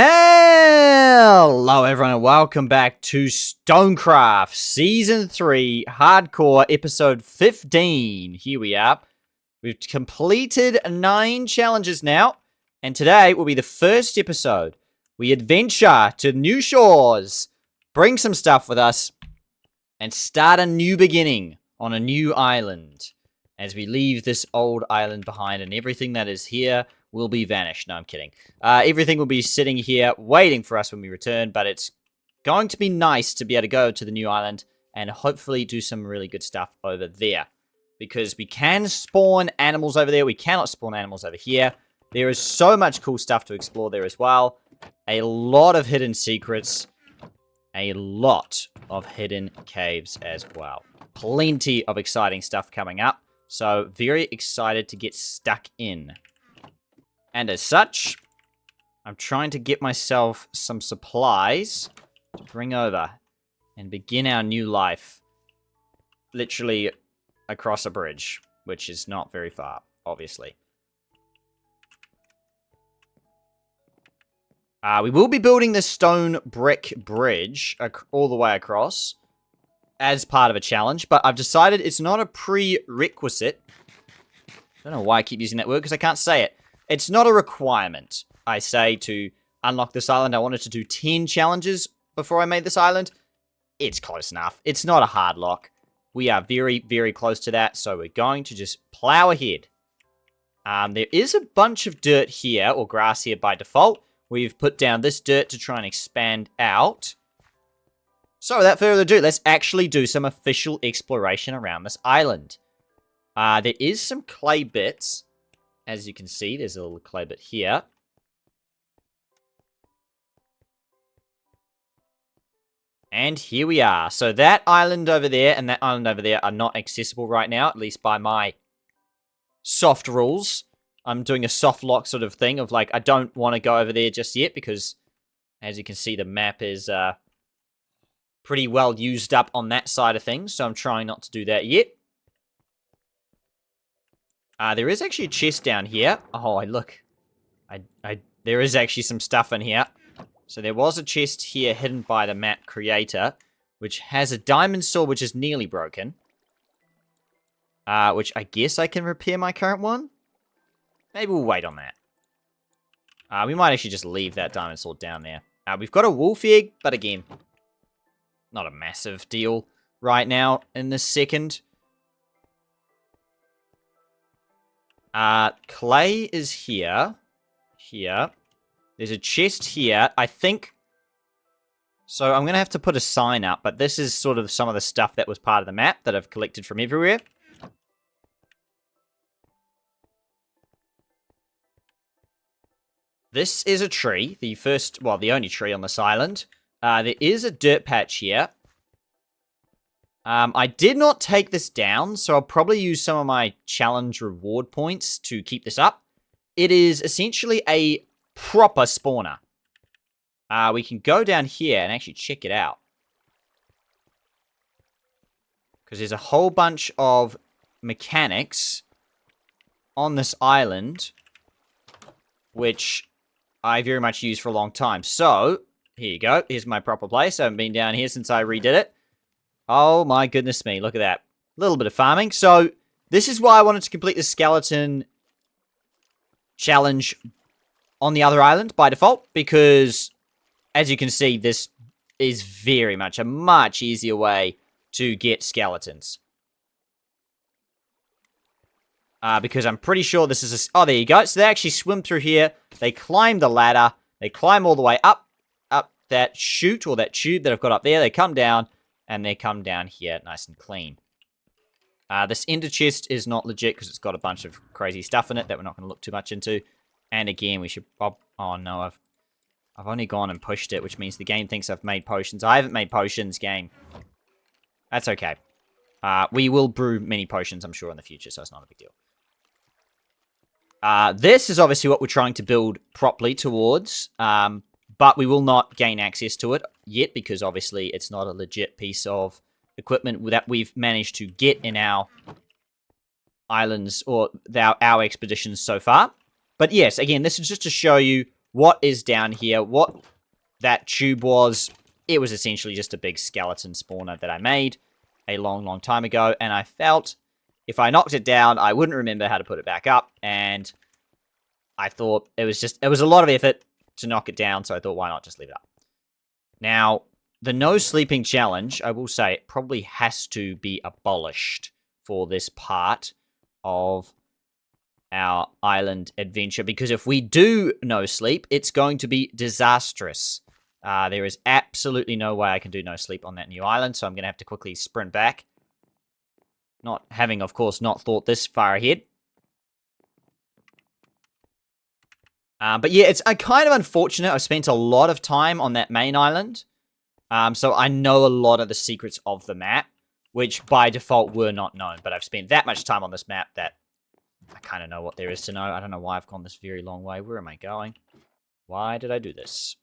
Hello everyone and welcome back to Stonecraft Season 3 Hardcore Episode 15. Here we are. We've completed 9 challenges now, and today will be the first episode. We adventure to new shores, bring some stuff with us, and start a new beginning on a new island as we leave this old island behind, and everything that is here will be vanished. No, I'm kidding. Everything will be sitting here waiting for us when we return, but it's going to be nice to be able to go to the new island and hopefully do some really good stuff over there. Because we can spawn animals over there. We cannot spawn animals over here. There is so much cool stuff to explore there as well. A lot of hidden secrets. A lot of hidden caves as well. Plenty of exciting stuff coming up. So, very excited to get stuck in. And as such, I'm trying to get myself some supplies to bring over and begin our new life. Literally across a bridge, which is not very far, obviously. We will be building this stone brick bridge all the way across as part of a challenge, but I've decided it's not a prerequisite. I don't know why I keep using that word because I can't say it. It's not a requirement, I say, to unlock this island. I wanted to do 10 challenges before I made this island. It's close enough. It's not a hard lock. We are very, very close to that, so we're going to just plow ahead. There is a bunch of dirt here, or grass here by default. We've put down this dirt to try and expand out. So without further ado, let's actually do some official exploration around this island. There is some clay bits. As you can see, there's a little clay bit here. And here we are. So that island over there and that island over there are not accessible right now, at least by my soft rules. I'm doing a soft lock sort of thing of like, I don't want to go over there just yet because, as you can see, the map is pretty well used up on that side of things. So I'm trying not to do that yet. There is actually a chest down here. Oh, look. There is actually some stuff in here. So there was a chest here hidden by the map creator, which has a diamond sword, which is nearly broken. Which I guess I can repair my current one. Maybe we'll wait on that. We might actually just leave that diamond sword down there. We've got a wolf egg, but again, not a massive deal right now in this second. Clay is here. Here. There's a chest here. I think... So I'm going to have to put a sign up, but this is sort of some of the stuff that was part of the map that I've collected from everywhere. This is a tree. The first... Well, the only tree on this island. There is a dirt patch here. I did not take this down, so I'll probably use some of my challenge reward points to keep this up. It is essentially a proper spawner. We can go down here and actually check it out. Because there's a whole bunch of mechanics on this island, which I very much used for a long time. So, here you go. Here's my proper place. I haven't been down here since I redid it. Oh my goodness me, look at that. A little bit of farming. So, this is why I wanted to complete the skeleton challenge on the other island by default. Because, as you can see, this is very much a much easier way to get skeletons. Because I'm pretty sure this is a... Oh, there you go. So, they actually swim through here. They climb the ladder. They climb all the way up that chute or that tube that I've got up there. They come down. And they come down here nice and clean. This ender chest is not legit because it's got a bunch of crazy stuff in it that we're not going to look too much into. And again, we should... Oh no, I've only gone and pushed it, which means the game thinks I've made potions. I haven't made potions, game. That's okay. We will brew many potions, I'm sure, in the future, so it's not a big deal. This is obviously what we're trying to build properly towards. But we will not gain access to it yet because obviously it's not a legit piece of equipment that we've managed to get in our islands or our expeditions so far. But yes, again, this is just to show you what is down here, what that tube was, it was essentially just a big skeleton spawner that I made a long, long time ago, and I felt if I knocked it down, I wouldn't remember how to put it back up, and I thought it was a lot of effort to knock it down, so I thought, why not just leave it up? Now, the no sleeping challenge, I will say, it probably has to be abolished for this part of our island adventure, because if we do no sleep, it's going to be disastrous. There is absolutely no way I can do no sleep on that new island, so I'm going to have to quickly sprint back. Not having, of course, not thought this far ahead. But yeah, it's kind of unfortunate. I've spent a lot of time on that main island. So I know a lot of the secrets of the map, which by default were not known. But I've spent that much time on this map that I kind of know what there is to know. I don't know why I've gone this very long way. Where am I going? Why did I do this?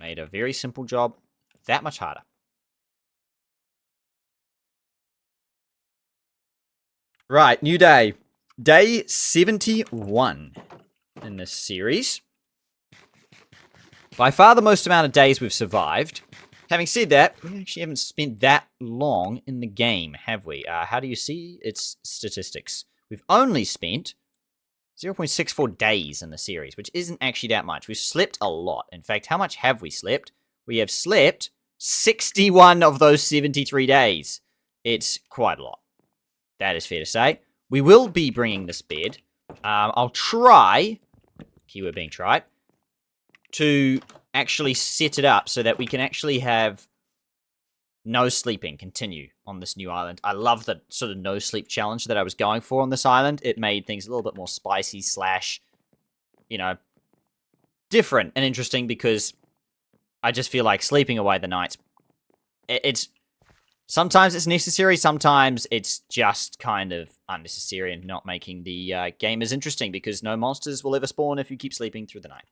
Made a very simple job that much harder. Right, new day. Day 71 in this series. By far the most amount of days we've survived. Having said that, we actually haven't spent that long in the game, have we? How do you see its statistics? We've only spent 0.64 days in the series, which isn't actually that much. We've slept a lot. In fact, how much have we slept? We have slept 61 of those 73 days. It's quite a lot. That is fair to say. We will be bringing this bed. I'll try, keyword being try, to actually set it up so that we can actually have no sleeping continue on this new island. I love the sort of no sleep challenge that I was going for on this island. It made things a little bit more spicy slash, you know, different and interesting, because I just feel like sleeping away the nights, it's sometimes it's necessary, sometimes it's just kind of unnecessary and not making the game as interesting, because no monsters will ever spawn if you keep sleeping through the night.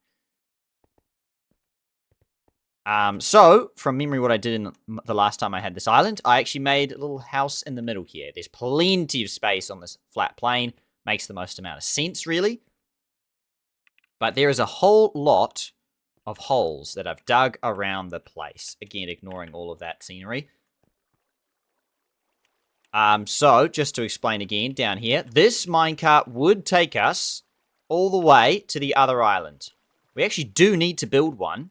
So, from memory, what I did in the last time I had this island, I actually made a little house in the middle here. There's plenty of space on this flat plane. Makes the most amount of sense, really. But there is a whole lot of holes that I've dug around the place. Again, ignoring all of that scenery. So, just to explain again, down here, this minecart would take us all the way to the other island. We actually do need to build one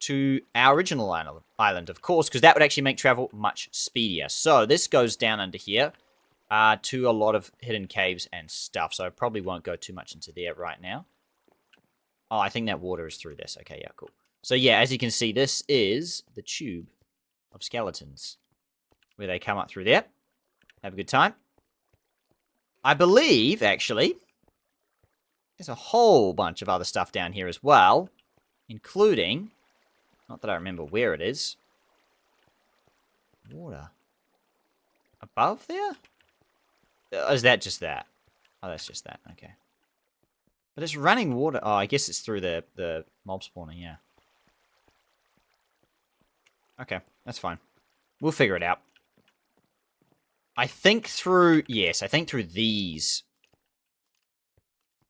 to our original island, of course, because that would actually make travel much speedier. So this goes down under here to a lot of hidden caves and stuff, so I probably won't go too much into there right now. Oh, I think that water is through this. Okay, yeah, cool. So yeah, as you can see, this is the tube of skeletons, where they come up through there. Have a good time. I believe, actually, there's a whole bunch of other stuff down here as well, including... not that I remember where it is. Water. Above there? Is that just that? Oh, that's just that. Okay. But it's running water. Oh, I guess it's through the mob spawner, yeah. Okay, that's fine. We'll figure it out. I think through... yes, I think through these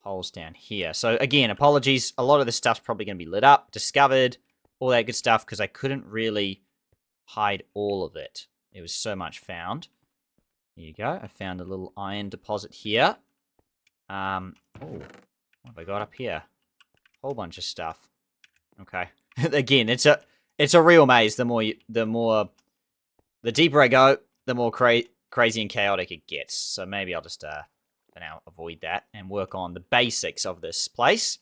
holes down here. So, again, apologies. A lot of this stuff's probably going to be lit up, discovered... all that good stuff, because I couldn't really hide all of it. There was so much found. Here you go. I found a little iron deposit here. Oh, what have I got up here? Whole bunch of stuff. Okay. Again, it's a real maze. The deeper I go, the more crazy and chaotic it gets. So maybe I'll just for now avoid that and work on the basics of this place,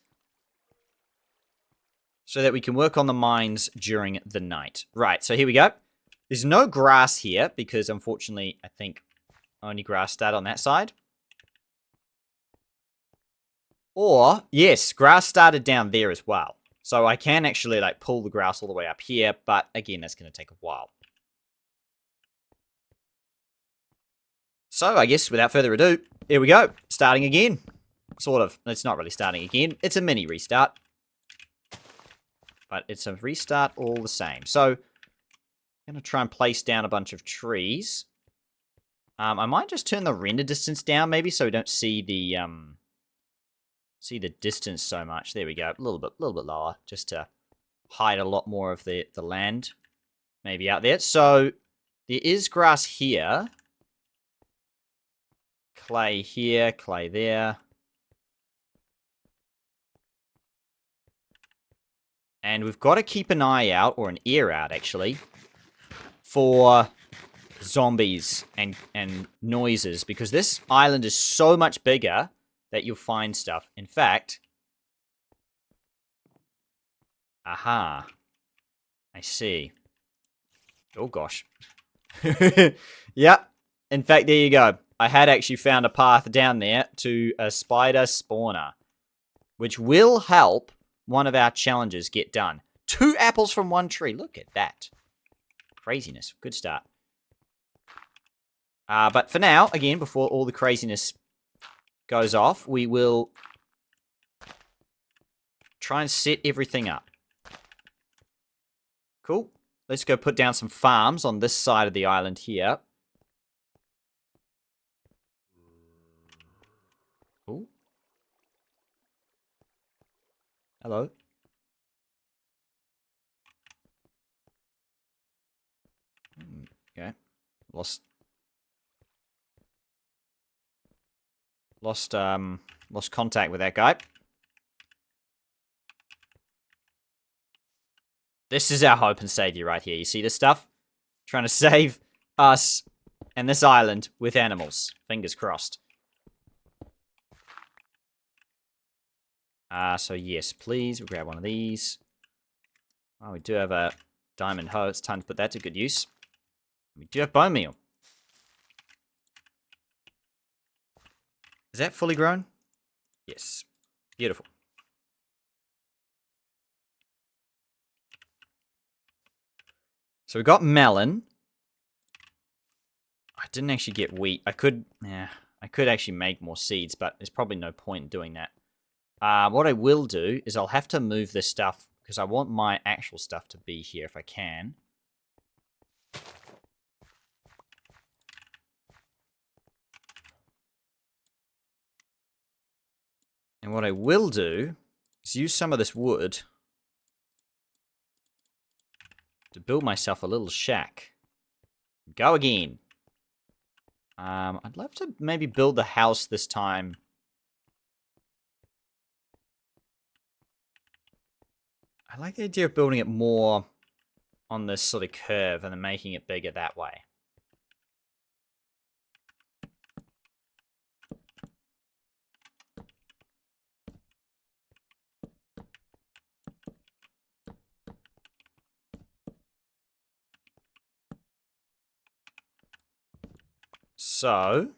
so that we can work on the mines during the night. Right, so here we go. There's no grass here, because unfortunately, I think only grass started on that side. Or, yes, grass started down there as well. So I can actually, like, pull the grass all the way up here, but again, that's going to take a while. So, I guess, without further ado, here we go. Starting again. Sort of. It's not really starting again. It's a mini restart. But it's a restart all the same. So, I'm going to try and place down a bunch of trees. I might just turn the render distance down, maybe, so we don't see the see the distance so much. There we go. A little bit lower, just to hide a lot more of the land maybe out there. So there is grass here. Clay here, clay there. And we've got to keep an eye out, or an ear out actually, for zombies and noises, because this island is so much bigger that you'll find stuff. In fact, aha, I see. Oh gosh. Yep. In fact, there you go. I had actually found a path down there to a spider spawner, which will help one of our challenges get done. 2 apples from 1 tree. Look at that. Craziness. Good start. But for now, again, before all the craziness goes off, we will try and set everything up. Cool. Let's go put down some farms on this side of the island here. Ooh. Hello. Okay. Lost contact with that guy. This is our hope and savior right here. You see this stuff? Trying to save us and this island with animals. Fingers crossed. So yes, please, we'll grab one of these. Oh, we do have a diamond hoe. It's time to put that to good use. We do have bone meal. Is that fully grown? Yes. Beautiful. So we got melon. I didn't actually get wheat. I could actually make more seeds, but there's probably no point in doing that. What I will do is I'll have to move this stuff, because I want my actual stuff to be here if I can. And what I will do is use some of this wood to build myself a little shack. Go again. I'd love to maybe build the house this time. I like the idea of building it more on this sort of curve and then making it bigger that way. So,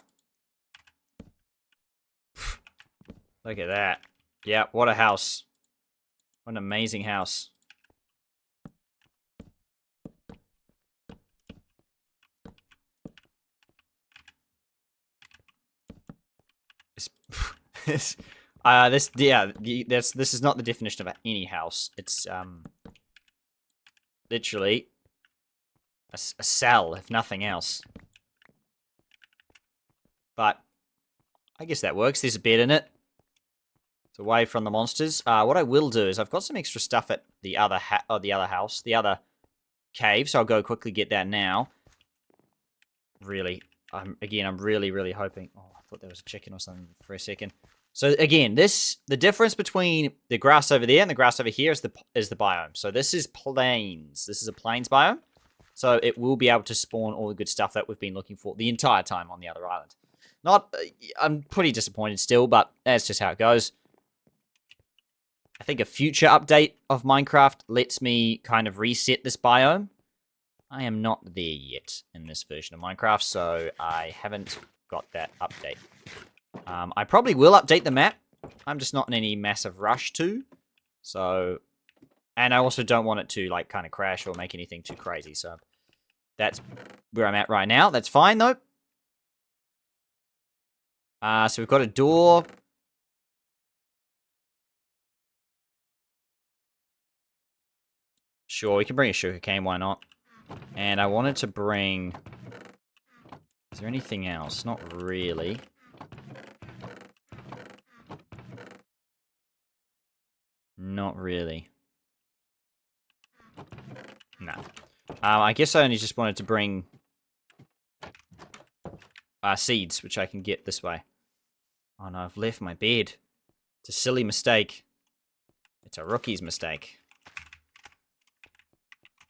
look at that. Yeah, what a house. What an amazing house. This is not the definition of any house. It's literally a cell, if nothing else. But I guess that works. There's a bed in it. It's away from the monsters. What I will do is I've got some extra stuff at the other house, the other cave, so I'll go quickly get that now. Really, I'm really hoping. Oh, I thought there was a chicken or something for a second. So again, the difference between the grass over there and the grass over here is the biome. So this is plains. This is a plains biome. So it will be able to spawn all the good stuff that we've been looking for the entire time on the other island. I'm pretty disappointed still, but that's just how it goes. I think a future update of Minecraft lets me kind of reset this biome. I am not there yet in this version of Minecraft, so I haven't got that update. I probably will update the map. I'm just not in any massive rush to. So, and I also don't want it to like kind of crash or make anything too crazy. So that's where I'm at right now. That's fine though. So we've got a door. Sure, we can bring a sugarcane, why not? And I wanted to bring... Is there anything else? Not really. Not really. No. I guess I only just wanted to bring seeds, which I can get this way. Oh no, I've left my bed. It's a silly mistake. It's a rookie's mistake.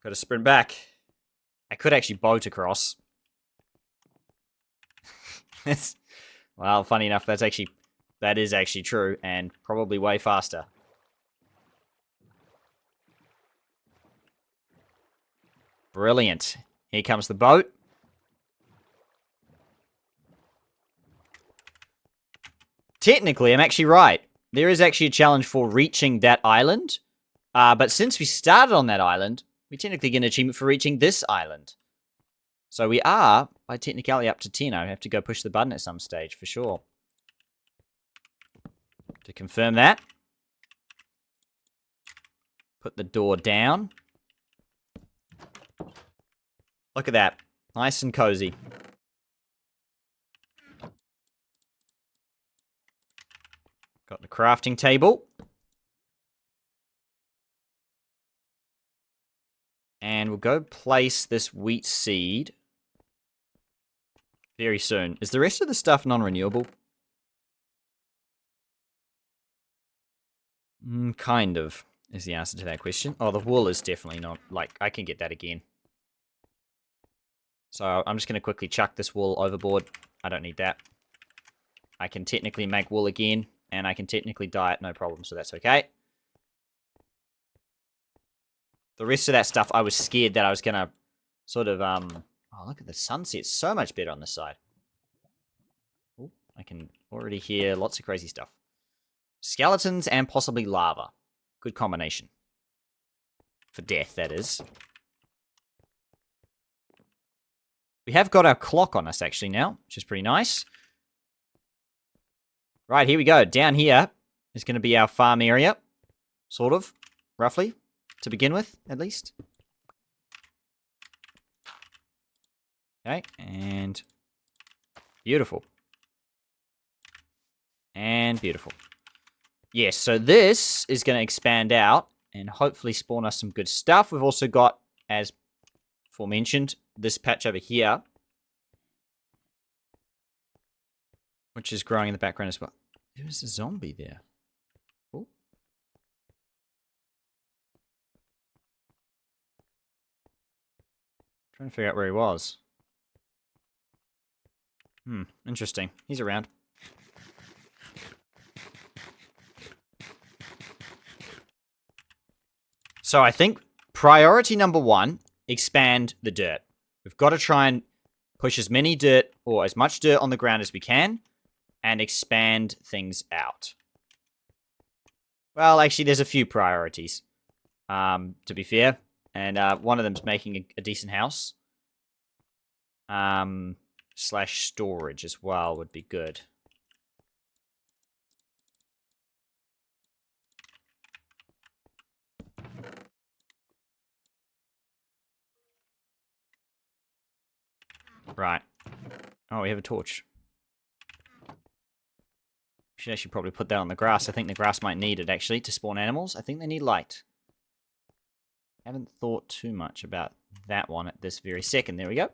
Got to sprint back. I could actually boat across. Well, funny enough, that is actually true, and probably way faster. Brilliant. Here comes the boat. Technically, I'm actually right. There is actually a challenge for reaching that island. But since we started on that island, we technically get an achievement for reaching this island. So we are, by technicality, up to 10. I have to go push the button at some stage, for sure. To confirm that, put the door down. Look at that. Nice and cozy. Got the crafting table. And we'll go place this wheat seed very soon. Is the rest of the stuff non-renewable? Kind of, is the answer to that question. Oh, the wool is definitely not. Like, I can get that again. So I'm just going to quickly chuck this wool overboard. I don't need that. I can technically make wool again, and I can technically dye it, no problem, so that's okay. The rest of that stuff, I was scared that I was going to sort of, oh, look at the sunset. So much better on this side. Ooh, I can already hear lots of crazy stuff. Skeletons and possibly lava. Good combination. For death, that is. We have got our clock on us, actually, now, which is pretty nice. Right, here we go. Down here is going to be our farm area. Sort of. Roughly. To begin with, at least. Okay, and beautiful. And beautiful. Yes, so this is going to expand out and hopefully spawn us some good stuff. We've also got, as aforementioned, this patch over here, which is growing in the background as well. There's a zombie there. Ooh. Trying to figure out where he was. Interesting. He's around. So I think priority number 1, expand the dirt. We've got to try and push as many dirt or as much dirt on the ground as we can and expand things out. Well, actually, there's a few priorities, to be fair. And one of them's making a decent house. Slash storage as well would be good. Right. Oh, we have a torch. Should actually probably put that on the grass. I think the grass might need it, actually, to spawn animals. I think they need light. Haven't thought too much about that one at this very second. There we go.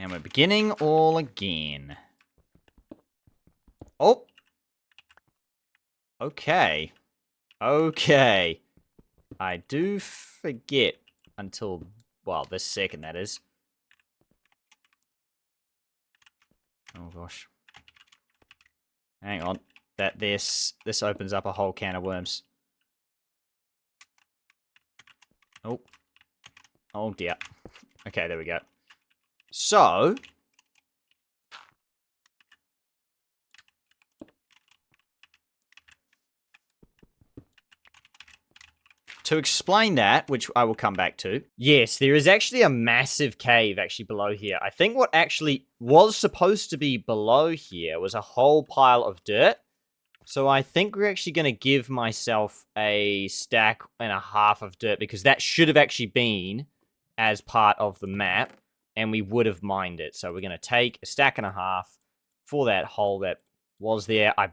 And we're beginning all again. Oh! Okay. Okay. I do forget until, well, this second, that is. Oh, gosh. Hang on. This opens up a whole can of worms. Oh. Oh, dear. Okay, there we go. So, to explain that, which I will come back to, yes, there is actually a massive cave actually below here. I think what actually was supposed to be below here was a whole pile of dirt. So I think we're actually going to give myself a stack and a half of dirt, because that should have actually been as part of the map, and we would have mined it. So we're going to take a stack and a half for that hole that was there. I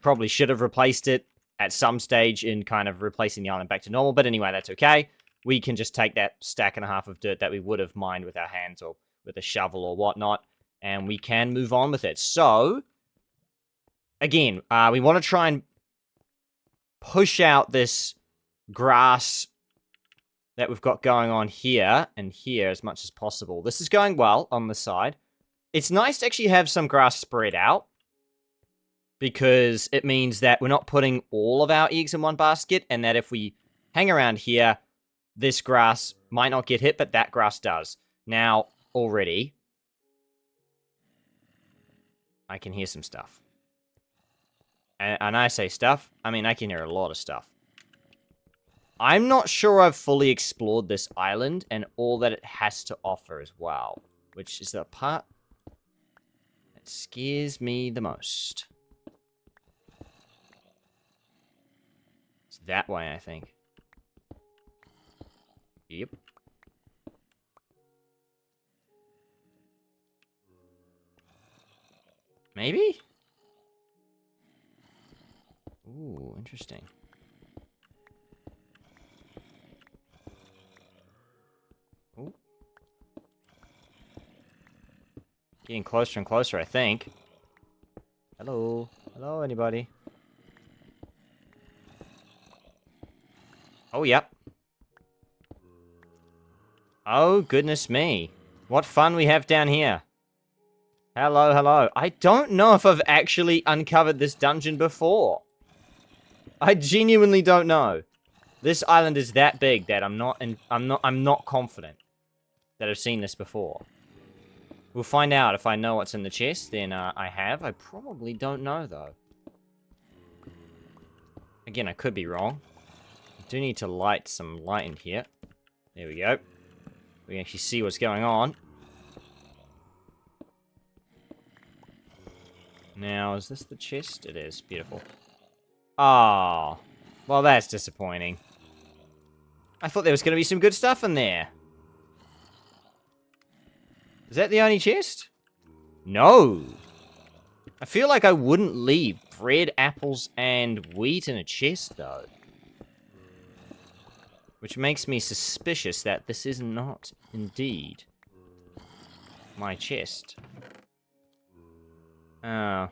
probably should have replaced it at some stage in kind of replacing the island back to normal. But anyway, that's okay. We can just take that stack and a half of dirt that we would have mined with our hands or with a shovel or whatnot, and we can move on with it. So, again, we want to try and push out this grass that we've got going on here and here as much as possible. This is going well on the side. It's nice to actually have some grass spread out, because it means that we're not putting all of our eggs in one basket, and that if we hang around here, this grass might not get hit, but that grass does. Now, already, I can hear some stuff. And I say stuff, I mean, I can hear a lot of stuff. I'm not sure I've fully explored this island and all that it has to offer as well, which is the part that scares me the most. It's that way, I think. Yep. Maybe? Ooh, interesting. Ooh. Getting closer and closer, I think. Hello? Hello, anybody? Oh, yep. Oh, goodness me. What fun we have down here. Hello, hello. I don't know if I've actually uncovered this dungeon before. I genuinely don't know. This island is that big that I'm not confident that I've seen this before. We'll find out. If I know what's in the chest, then I have. I probably don't know, though. Again, I could be wrong. I do need to light some light in here. There we go. We can actually see what's going on. Now, is this the chest? It is. Beautiful. Oh. Well, that's disappointing. I thought there was going to be some good stuff in there. Is that the only chest? No. I feel like I wouldn't leave bread, apples, and wheat in a chest, though. Which makes me suspicious that this is not, indeed, my chest. Oh.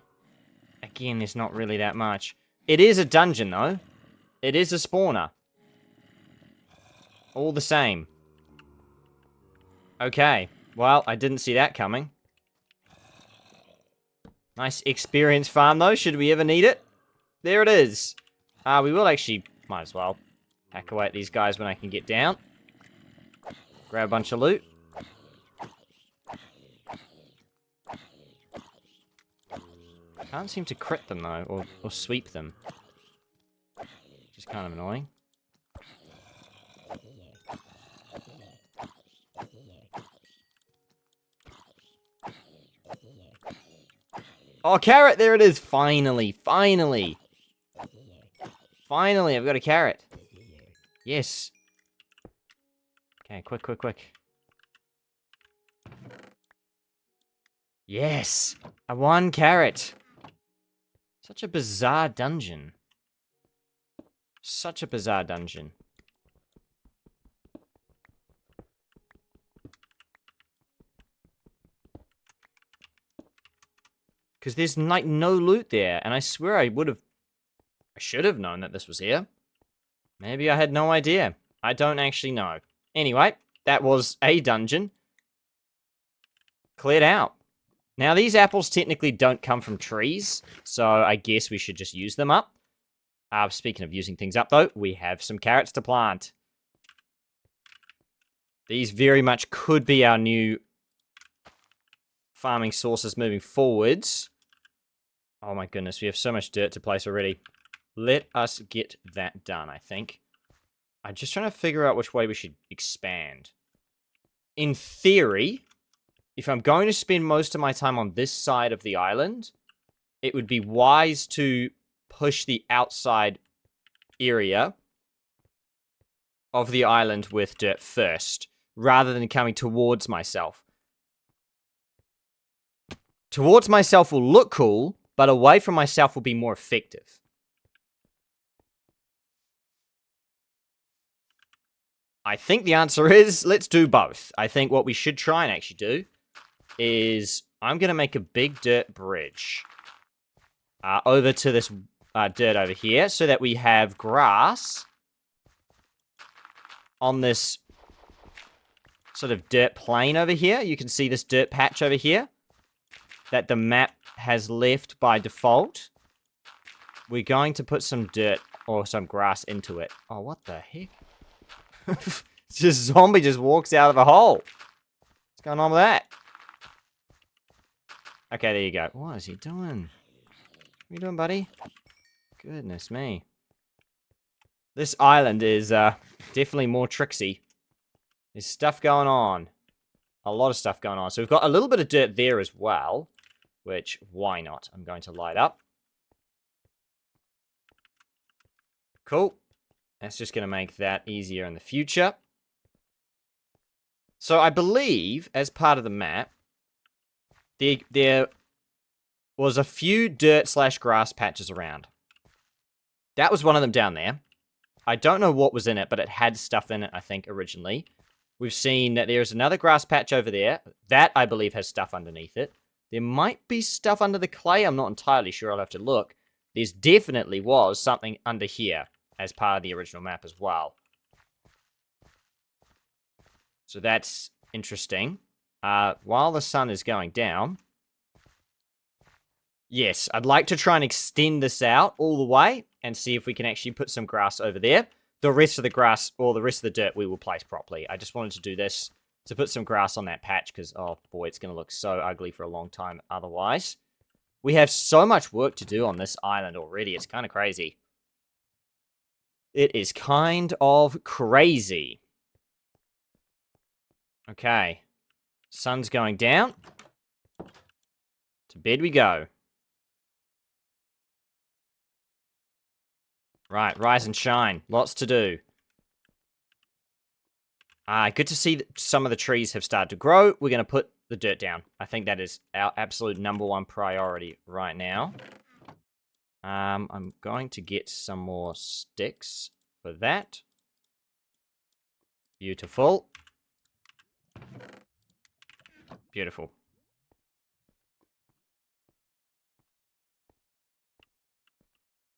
Again, there's not really that much. It is a dungeon, though. It is a spawner. All the same. Okay. Well, I didn't see that coming. Nice experience farm, though, should we ever need it. There it is. We will actually, might as well, hack away at these guys when I can get down. Grab a bunch of loot. Can't seem to crit them, though, or sweep them. Which is kind of annoying. Oh, carrot! There it is! Finally! Finally! Finally, I've got a carrot. Yes. Okay, quick, quick, quick. Yes! A 1 carrot! Such a bizarre dungeon. Such a bizarre dungeon. Because there's, like, no loot there. And I swear I should have known that this was here. Maybe I had no idea. I don't actually know. Anyway, that was a dungeon. Cleared out. Now, these apples technically don't come from trees, so I guess we should just use them up. Speaking of using things up, though, we have some carrots to plant. These very much could be our new farming sources moving forwards. Oh my goodness, we have so much dirt to place already. Let us get that done, I think. I'm just trying to figure out which way we should expand. In theory, if I'm going to spend most of my time on this side of the island, it would be wise to push the outside area of the island with dirt first, rather than coming towards myself. Towards myself will look cool, but away from myself will be more effective. I think the answer is, let's do both. I think what we should try and actually do is, I'm going to make a big dirt bridge over to this dirt over here, so that we have grass on this sort of dirt plain over here. You can see this dirt patch over here that the map has left by default. We're going to put some dirt or some grass into it. Oh, what the heck? Just zombie just walks out of a hole. What's going on with that? Okay, there you go. What is he doing? What are you doing, buddy? Goodness me. This island is definitely more tricksy. There's stuff going on. A lot of stuff going on. So we've got a little bit of dirt there as well. Which, why not? I'm going to light up. Cool. That's just going to make that easier in the future. So I believe, as part of the map, there was a few dirt/grass patches around. That was one of them down there. I don't know what was in it, but it had stuff in it, I think, originally. We've seen that there's another grass patch over there. That, I believe, has stuff underneath it. There might be stuff under the clay. I'm not entirely sure. I'll have to look. There's definitely was something under here as part of the original map as well. So that's interesting. While the sun is going down, yes, I'd like to try and extend this out all the way and see if we can actually put some grass over there. The rest of the grass, or the rest of the dirt, we will place properly. I just wanted to do this to put some grass on that patch because, oh boy, it's going to look so ugly for a long time otherwise. We have so much work to do on this island already. It's kind of crazy. It is kind of crazy. Okay. Sun's going down. To bed we go. Right, rise and shine. Lots to do. Good to see that some of the trees have started to grow. We're going to put the dirt down. I think that is our absolute #1 priority right now. I'm going to get some more sticks for that. Beautiful. Beautiful.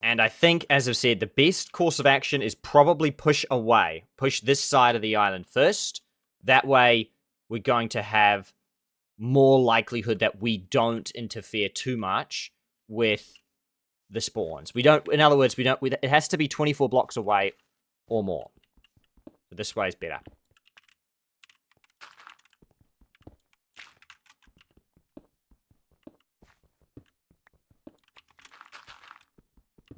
And I think, as I've said, the best course of action is probably push away. Push this side of the island first. That way, we're going to have more likelihood that we don't interfere too much with the spawns. We don't, in other words, it has to be 24 blocks away or more. So this way is better.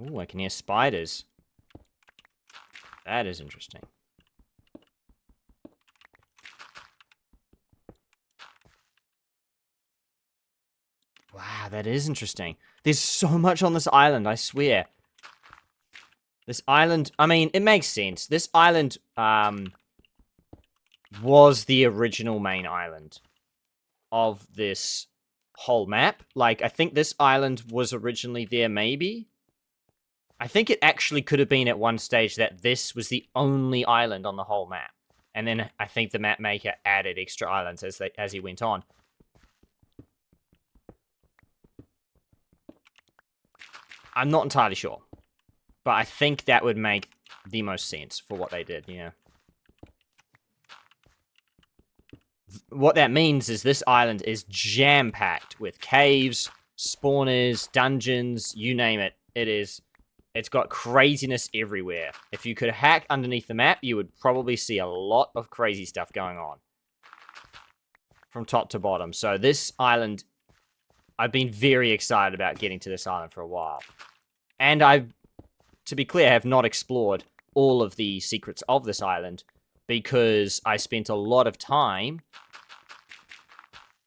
Ooh, I can hear spiders. That is interesting. Wow, that is interesting. There's so much on this island, I swear. This island, I mean, it makes sense. This island was the original main island of this whole map. Like, I think this island was originally there, maybe? I think it actually could have been at one stage that this was the only island on the whole map. And then I think the map maker added extra islands as he went on. I'm not entirely sure. But I think that would make the most sense for what they did, yeah. What that means is this island is jam-packed with caves, spawners, dungeons, you name it. It's got craziness everywhere. If you could hack underneath the map, you would probably see a lot of crazy stuff going on. From top to bottom. So this island, I've been very excited about getting to this island for a while. And to be clear, have not explored all of the secrets of this island because I spent a lot of time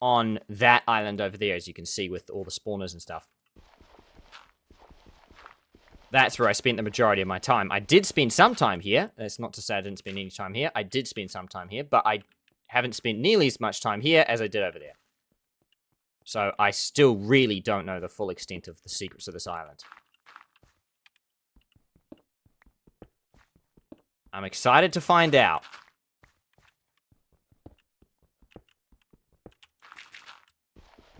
on that island over there, as you can see, with all the spawners and stuff. That's where I spent the majority of my time. I did spend some time here. That's not to say I didn't spend any time here. I did spend some time here, but I haven't spent nearly as much time here as I did over there. So I still really don't know the full extent of the secrets of this island. I'm excited to find out.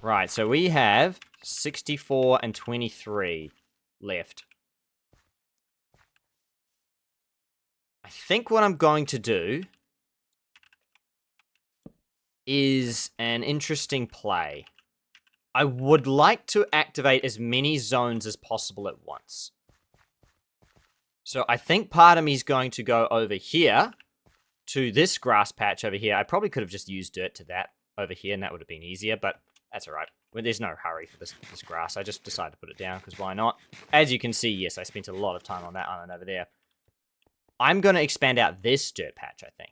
Right, so we have 64 and 23 left. I think what I'm going to do is an interesting play. I would like to activate as many zones as possible at once. So I think part of me is going to go over here to this grass patch over here. I probably could have just used dirt to that over here, and that would have been easier, but that's all right. Well, there's no hurry for this grass. I just decided to put it down, because why not? As you can see, yes, I spent a lot of time on that island over there. I'm going to expand out this dirt patch, I think.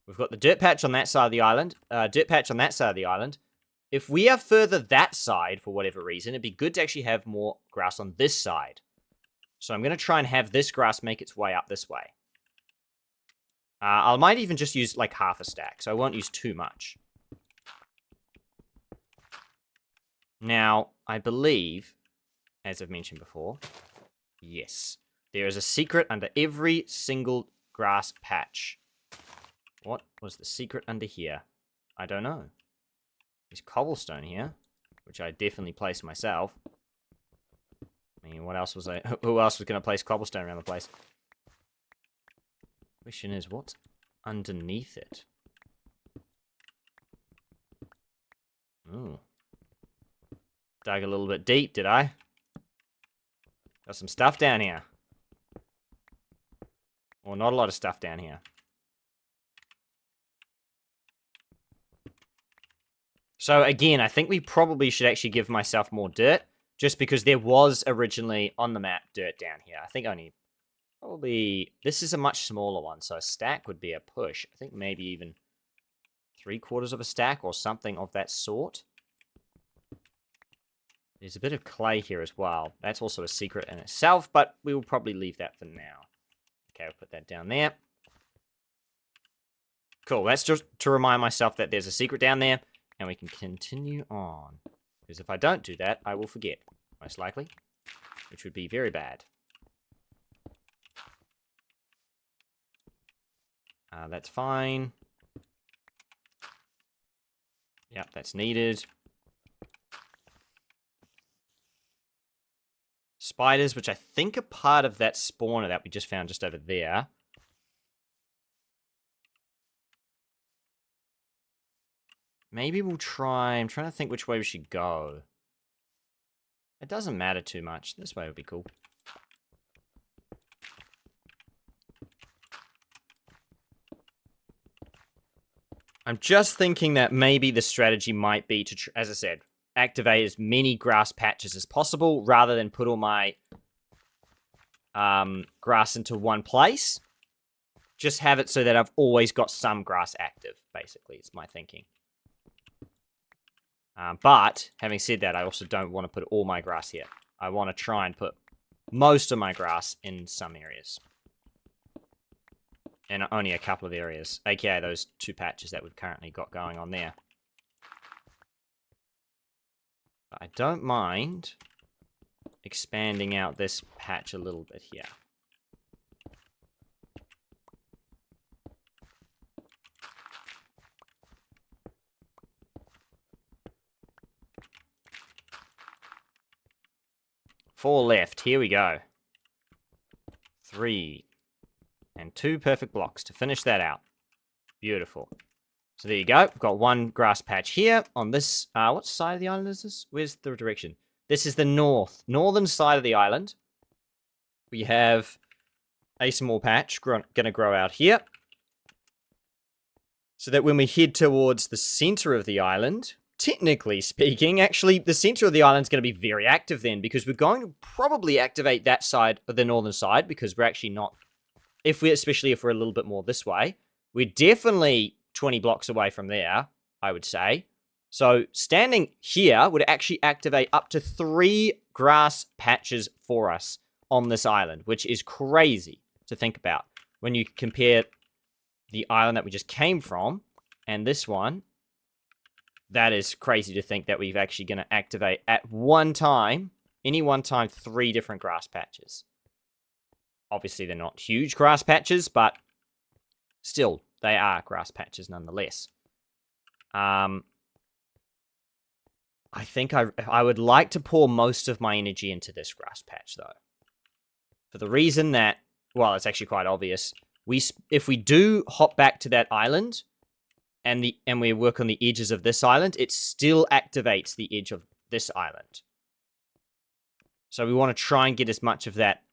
We've got the dirt patch on that side of the island, dirt patch on that side of the island. If we are further that side, for whatever reason, it'd be good to actually have more grass on this side. So I'm going to try and have this grass make its way up this way. I might even just use like half a stack, so I won't use too much. Now, I believe, as I've mentioned before, yes, there is a secret under every single grass patch. What was the secret under here? I don't know. There's cobblestone here, which I definitely placed myself. I mean, what else was who else was going to place cobblestone around the place? Question is, what's underneath it? Ooh. Dug a little bit deep, did I? Got some stuff down here. Well, not a lot of stuff down here. So again, I think we probably should actually give myself more dirt, just because there was originally on the map dirt down here. I think only probably, this is a much smaller one, so a stack would be a push. I think maybe even 3/4 of a stack or something of that sort. There's a bit of clay here as well. That's also a secret in itself, but we will probably leave that for now. Okay, I'll put that down there. Cool, that's just to remind myself that there's a secret down there, and we can continue on. Because if I don't do that, I will forget, most likely, which would be very bad. That's fine. Yep, that's needed. Spiders, which I think are part of that spawner that we just found just over there. Maybe we'll try... I'm trying to think which way we should go. It doesn't matter too much. This way would be cool. I'm just thinking that maybe the strategy might be to, as I said, activate as many grass patches as possible rather than put all my grass into one place. Just have it so that I've always got some grass active, basically, is my thinking. But, having said that, I also don't want to put all my grass here. I want to try and put most of my grass in some areas. And only a couple of areas, aka those 2 patches that we've currently got going on there. But I don't mind expanding out this patch a little bit here. Four left. Here we go. 3. And 2 perfect blocks to finish that out. Beautiful. So there you go. We've got 1 grass patch here on this... what side of the island is this? Where's the direction? This is the northern side of the island. We have a small patch going to grow out here. So that when we head towards the center of the island... Technically speaking, actually, the center of the island is going to be very active then, because we're going to probably activate that side, of the northern side, because we're actually not especially if we're a little bit more this way, we're definitely 20 blocks away from there, I would say. So standing here would actually activate up to 3 grass patches for us on this island, which is crazy to think about when you compare the island that we just came from and this one. That is crazy to think that we've actually going to activate at one time, any one time, 3 different grass patches. Obviously, they're not huge grass patches, but still, they are grass patches nonetheless. I think I would like to pour most of my energy into this grass patch, though. For the reason that, well, it's actually quite obvious. If we do hop back to that island, and we work on the edges of this island, it still activates the edge of this island. So we want to try and get as much of that.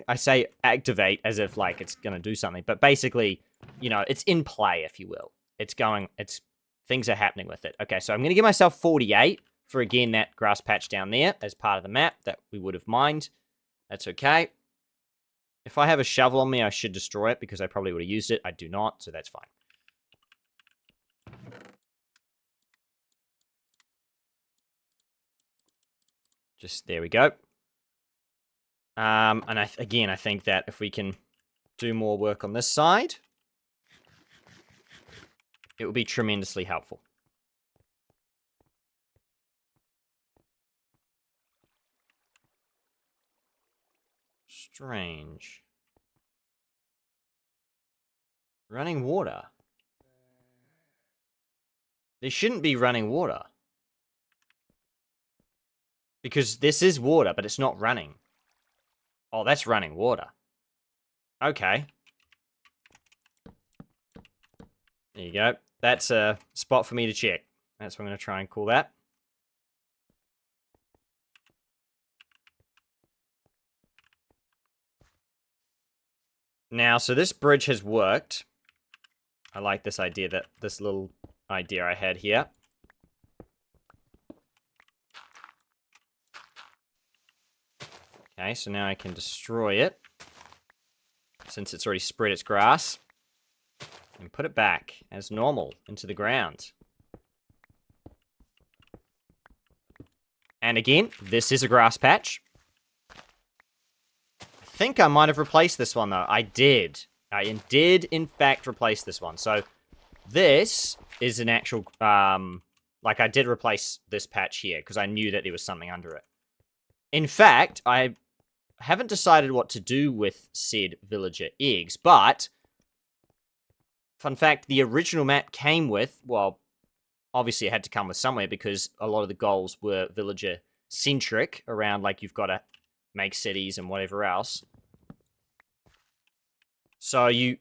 I say activate as if like it's going to do something, but basically, it's in play, if you will. Things are happening with it. Okay, so I'm going to give myself 48 for, again, that grass patch down there as part of the map that we would have mined. That's okay. If I have a shovel on me, I should destroy it because I probably would have used it. I do not, so that's fine. Just there we go. And I think that if we can do more work on this side, it will be tremendously helpful. Strange. Running water. There shouldn't be running water. Because this is water, but it's not running. Oh, that's running water. Okay. There you go. That's a spot for me to check. That's what I'm going to try and call that. Now, so this bridge has worked. I like this idea, this little idea I had here. Okay, so now I can destroy it, since it's already spread its grass, and put it back as normal into the ground. And again, this is a grass patch. I think I might have replaced this one, though. I did. I did, in fact, replace this one. So this is an actual, like, I did replace this patch here, because I knew that there was something under it. In fact, I haven't decided what to do with said villager eggs, but fun fact, the original map came with, well, obviously it had to come with somewhere because a lot of the goals were villager-centric around, like, you've got to make cities and whatever else. So you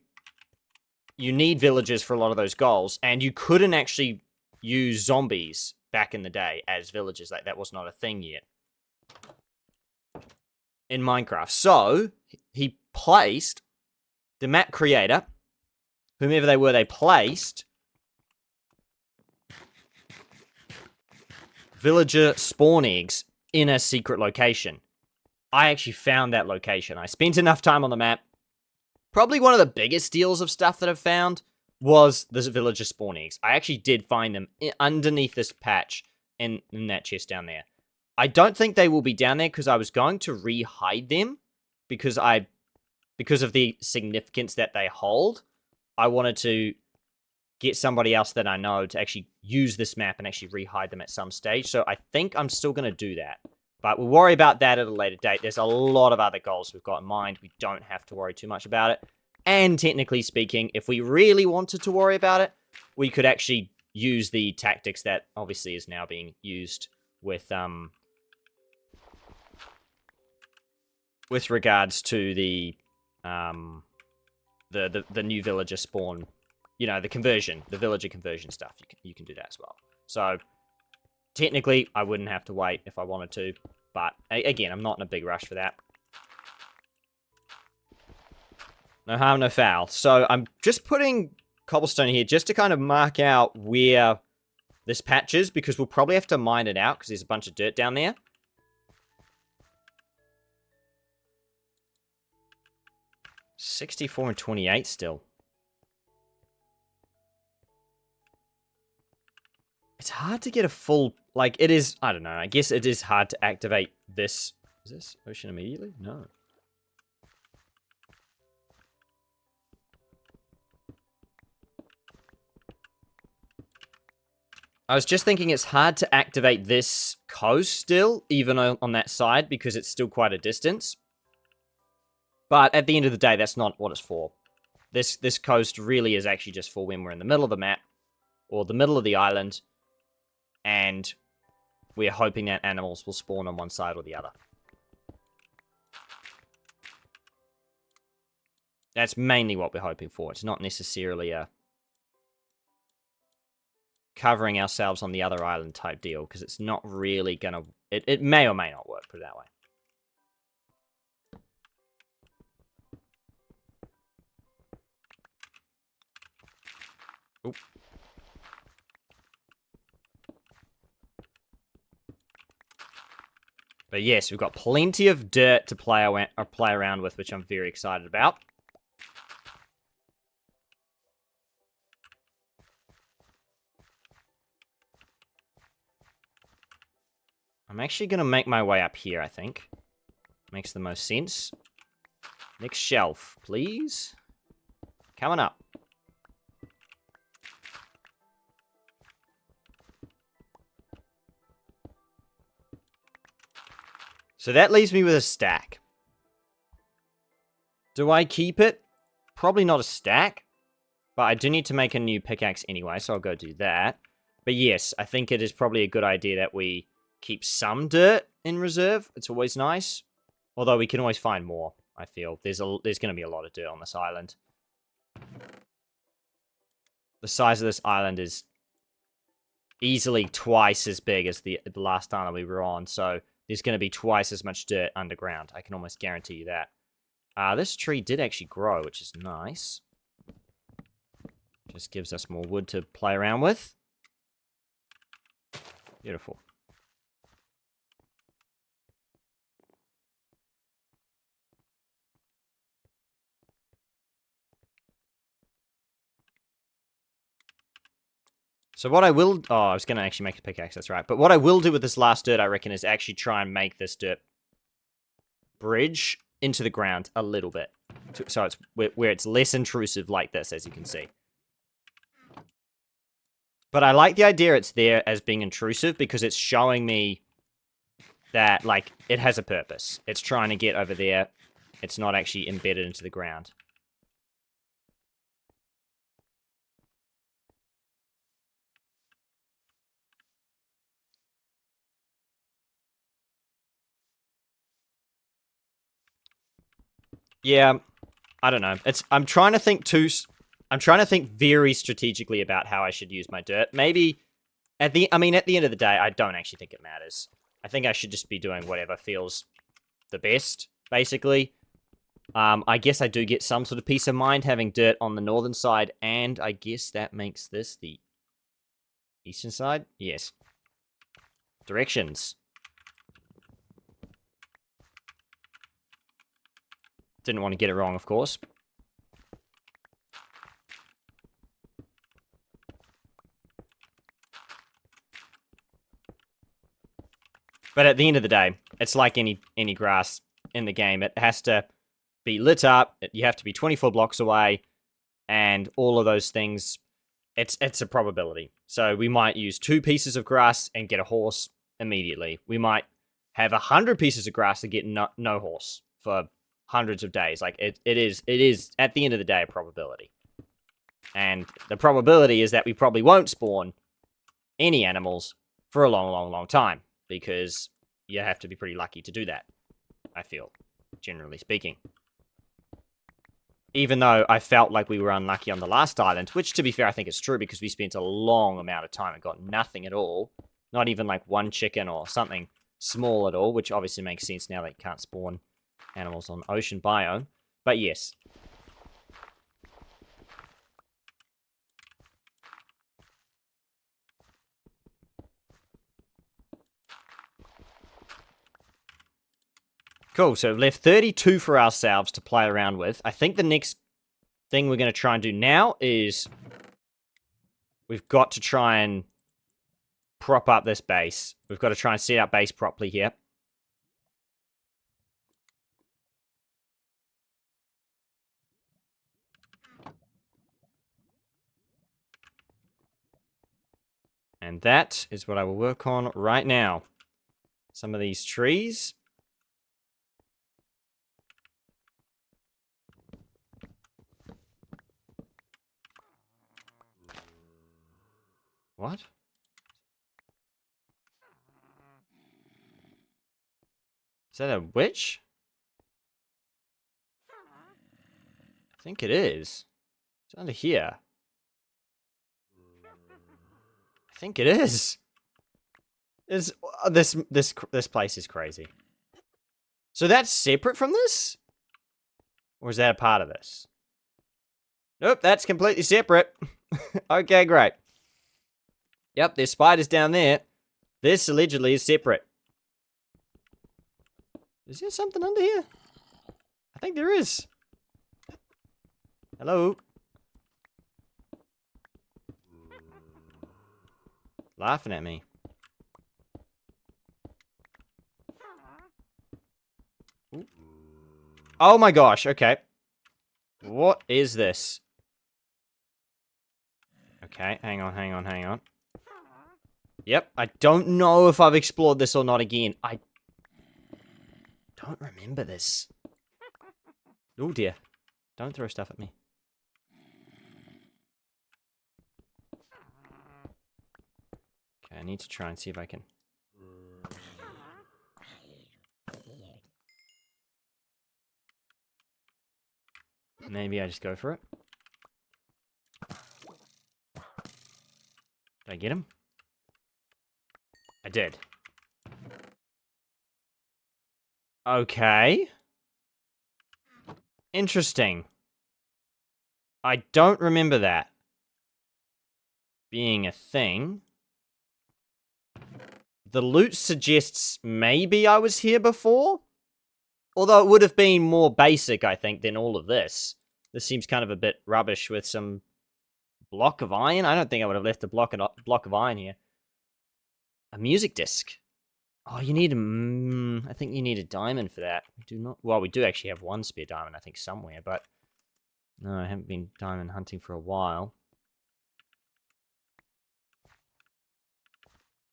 need villagers for a lot of those goals, and you couldn't actually use zombies back in the day as villagers. Like, that was not a thing yet in Minecraft. So he placed the map creator, whomever they were, they placed villager spawn eggs in a secret location. I actually found that location. I spent enough time on the map. Probably one of the biggest deals of stuff that I've found was the villager spawn eggs. I actually did find them underneath this patch in that chest down there. I don't think they will be down there because I was going to re-hide them because of the significance that they hold. I wanted to get somebody else that I know to actually use this map and actually re-hide them at some stage. So I think I'm still going to do that. But we'll worry about that at a later date. There's a lot of other goals we've got in mind. We don't have to worry too much about it. And technically speaking, if we really wanted to worry about it, we could actually use the tactics that obviously is now being used with regards to the new villager spawn, the conversion, the villager conversion stuff. You can do that as well. So technically, I wouldn't have to wait if I wanted to, but again, I'm not in a big rush for that. No harm, no foul. So I'm just putting cobblestone here just to kind of mark out where this patch is, because we'll probably have to mine it out because there's a bunch of dirt down there. 64 and 28 still. It's hard to get a full... Like, it is... I don't know. I guess it is hard to activate this... Is this ocean immediately? No. I was just thinking it's hard to activate this coast still, even on that side, because it's still quite a distance. But at the end of the day, that's not what it's for. This coast really is actually just for when we're in the middle of the map, or the middle of the island, and we're hoping that animals will spawn on one side or the other. That's mainly what we're hoping for. It's not necessarily a covering ourselves on the other island type deal, because it's not really gonna... It may or may not work, put it that way. Oop. But yes, we've got plenty of dirt to play around with, which I'm very excited about. I'm actually going to make my way up here, I think. Makes the most sense. Next shelf, please. Coming up. So that leaves me with a stack. Do I keep it? Probably not a stack. But I do need to make a new pickaxe anyway, so I'll go do that. But yes, I think it is probably a good idea that we keep some dirt in reserve. It's always nice. Although we can always find more, I feel. There's going to be a lot of dirt on this island. The size of this island is easily twice as big as the last island we were on, so there's going to be twice as much dirt underground. I can almost guarantee you that. This tree did actually grow, which is nice. Just gives us more wood to play around with. Beautiful. So what I will... Oh, I was going to actually make a pickaxe, that's right. But what I will do with this last dirt, I reckon, is actually try and make this dirt bridge into the ground a little bit. So it's where it's less intrusive like this, as you can see. But I like the idea it's there as being intrusive because it's showing me that, like, it has a purpose. It's trying to get over there. It's not actually embedded into the ground. Yeah, I don't know. I'm trying to think very strategically about how I should use my dirt. Maybe at the end of the day, I don't actually think it matters. I think I should just be doing whatever feels the best, basically. I guess I do get some sort of peace of mind having dirt on the northern side, and I guess that makes this the eastern side? Yes. Directions. Didn't want to get it wrong, of course. But at the end of the day, it's like any grass in the game. It has to be lit up. You have to be 24 blocks away, and all of those things. It's a probability. So we might use 2 pieces of grass and get a horse immediately. We might have 100 pieces of grass and get no horse for hundreds of days. Like it is at the end of the day a probability. And the probability is that we probably won't spawn any animals for a long time, because you have to be pretty lucky to do that, I feel, generally speaking. Even though I felt like we were unlucky on the last island, which, to be fair, I think is true, because we spent a long amount of time and got nothing at all. Not even like one chicken or something small at all, which obviously makes sense now that you can't spawn animals on ocean biome. But yes. Cool, so we've left 32 for ourselves to play around with. I think the next thing we're going to try and do now is we've got to try and prop up this base. We've got to try and set up base properly here. And that is what I will work on right now. Some of these trees. What? Is that a witch? I think it is. It's under here. I think it is. This place is crazy. So that's separate from this? Or is that a part of this? Nope, that's completely separate. Okay, great. Yep, there's spiders down there. This allegedly is separate. Is there something under here? I think there is. Hello? Laughing at me. Ooh. Oh my gosh, okay. What is this? Okay, hang on. Yep, I don't know if I've explored this or not again. I don't remember this. Oh dear. Don't throw stuff at me. Okay, I need to try and see if I can... Maybe I just go for it. Did I get him? I did. Okay. Interesting. I don't remember that being a thing. The loot suggests maybe I was here before? Although it would have been more basic, I think, than all of this. This seems kind of a bit rubbish with some block of iron. I don't think I would have left a block of iron here. A music disc. Oh, you need a... I think you need a diamond for that. We do not... Well, we do actually have one spare diamond, I think, somewhere, but... No, I haven't been diamond hunting for a while.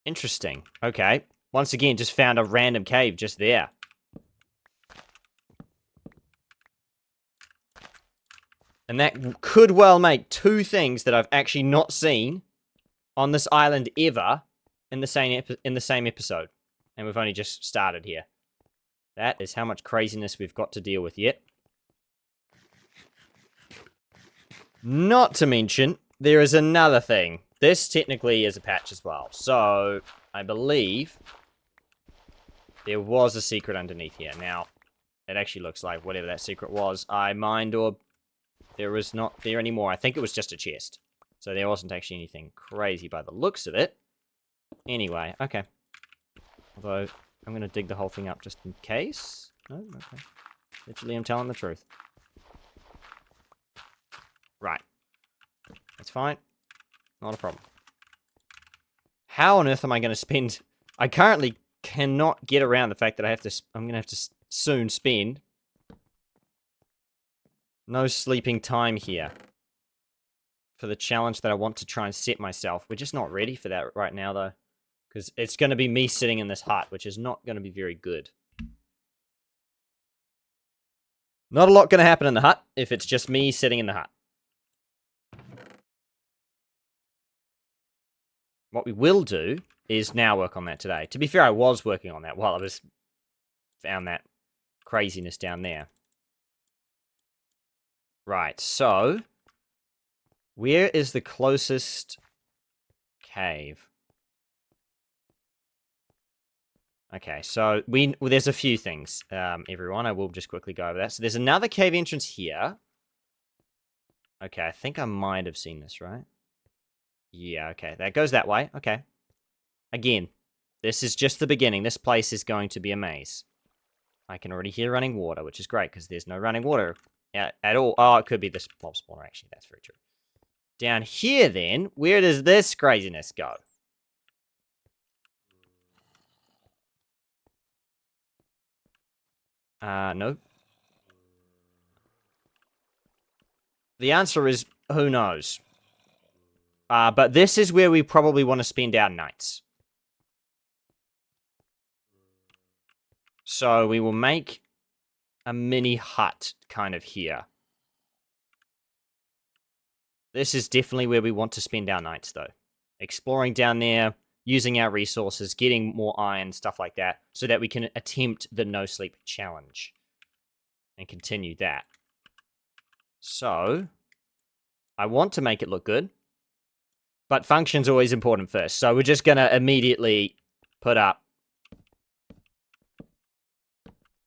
Interesting. Okay. Once again, just found a random cave just there. And that could well make two things that I've actually not seen on this island ever in the same episode. And we've only just started here. That is how much craziness we've got to deal with yet. Not to mention, there is another thing. This technically is a patch as well. So, I believe there was a secret underneath here. Now, it actually looks like whatever that secret was, I mined or there is not there anymore. I think it was just a chest. So there wasn't actually anything crazy by the looks of it. Anyway, okay. Although, I'm going to dig the whole thing up just in case. No? Okay. Literally, I'm telling the truth. Right. That's fine. Not a problem. How on earth am I going to spend... I currently cannot get around the fact that I'm going to have to soon spend no sleeping time here for the challenge that I want to try and set myself. We're just not ready for that right now, though. Because it's going to be me sitting in this hut, which is not going to be very good. Not a lot going to happen in the hut if it's just me sitting in the hut. What we will do is now work on that today. To be fair, I was working on that while I was found that craziness down there. Right, so where is the closest cave? Okay, so there's a few things, everyone. I will just quickly go over that. So there's another cave entrance here. Okay, I think I might have seen this, right? Yeah, okay. That goes that way. Okay. Again, this is just the beginning. This place is going to be a maze. I can already hear running water, which is great, because there's no running water at all. Oh, it could be this mob spawner, actually. That's very true. Down here, then, where does this craziness go? No. The answer is, who knows? But this is where we probably want to spend our nights. So we will make a mini hut kind of here. This is definitely where we want to spend our nights, though. Exploring down there, using our resources, getting more iron, stuff like that, so that we can attempt the no-sleep challenge. And continue that. So, I want to make it look good. But function's always important first. So we're just going to immediately put up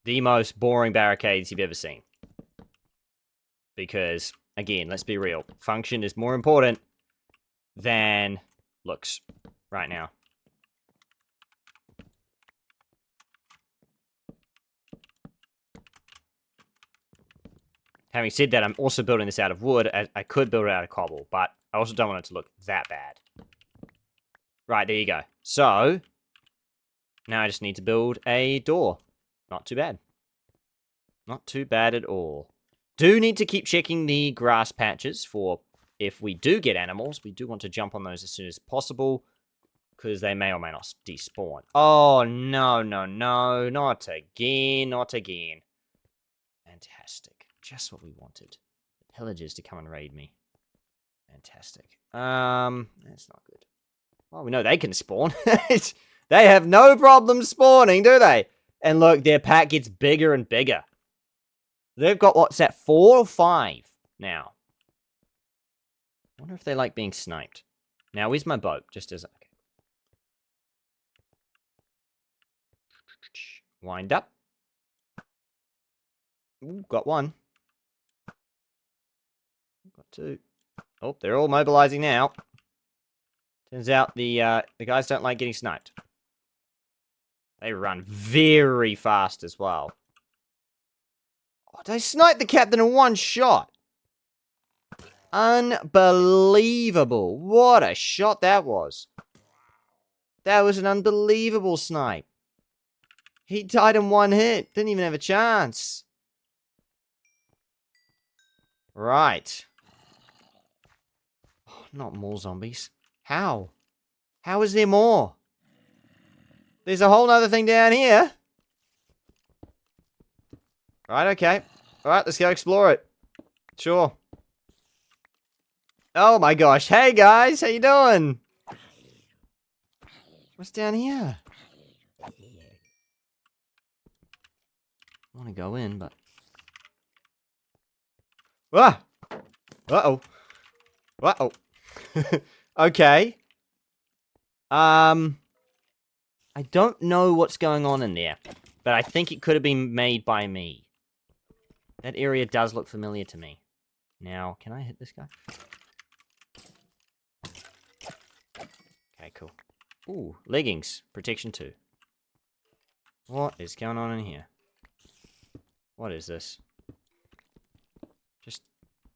the most boring barricades you've ever seen. Because, again, let's be real. Function is more important than looks right now. Having said that, I'm also building this out of wood. I could build it out of cobble, but I also don't want it to look that bad. Right, there you go. So, now I just need to build a door. Not too bad. Not too bad at all. Do need to keep checking the grass patches for if we do get animals. We do want to jump on those as soon as possible, because they may or may not despawn. Oh, no, no, no. Not again. Not again. Fantastic. Just what we wanted. The pillagers to come and raid me. Fantastic. That's not good. Well, we know they can spawn. They have no problem spawning, do they? And look, their pack gets bigger and bigger. They've got, what's that, 4 or 5 now? I wonder if they like being sniped. Now, where's my boat? Just as... Okay. Wind up. Ooh, got one. Got 2. Oh, they're all mobilizing now. Turns out the guys don't like getting sniped. They run very fast as well. Oh, they sniped the captain in one shot. Unbelievable. What a shot that was. That was an unbelievable snipe. He died in one hit. Didn't even have a chance. Right. Oh, not more zombies. How? How is there more? There's a whole nother thing down here. Right, okay. Alright, let's go explore it. Sure. Oh my gosh. Hey guys, how you doing? What's down here? I want to go in, but... Ah! Uh-oh. Uh-oh. Okay. I don't know what's going on in there, but I think it could have been made by me. That area does look familiar to me. Now, can I hit this guy? Okay, cool. Ooh, leggings. Protection 2. What is going on in here? What is this? Just,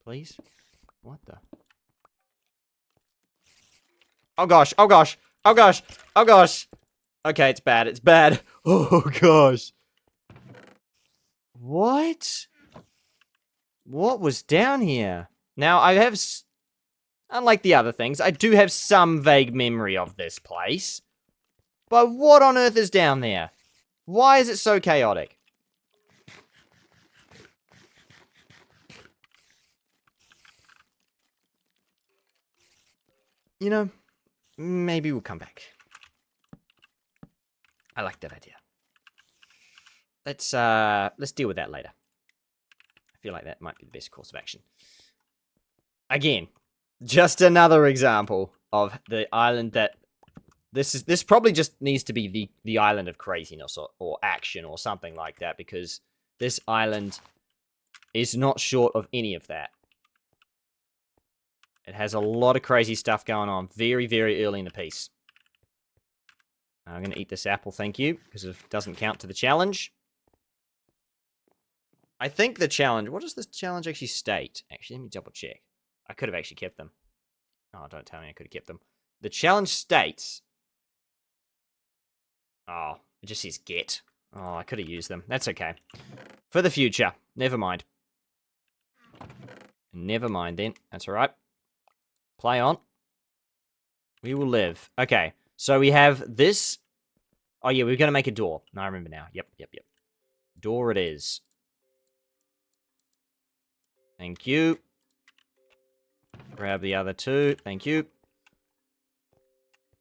please? What the? Oh gosh, oh gosh, oh gosh, oh gosh! Okay, it's bad, it's bad. Oh gosh. What? What was down here? Now, I have... Unlike the other things, I do have some vague memory of this place. But what on earth is down there? Why is it so chaotic? You know, maybe we'll come back. I like that idea. Let's deal with that later. I feel like that might be the best course of action. Again, just another example of the island that... This probably just needs to be the island of craziness or action or something like that, because this island is not short of any of that. It has a lot of crazy stuff going on very, very early in the piece. I'm going to eat this apple, thank you, because it doesn't count to the challenge. I think the challenge... What does this challenge actually state? Actually, let me double check. I could have actually kept them. Oh, don't tell me I could have kept them. The challenge states... Oh, it just says get. Oh, I could have used them. That's okay. For the future. Never mind. Never mind then. That's alright. Play on. We will live. Okay. So we have this... Oh, yeah, we're going to make a door. No, I remember now. Yep. Door it is. Thank you. Grab the other two. Thank you.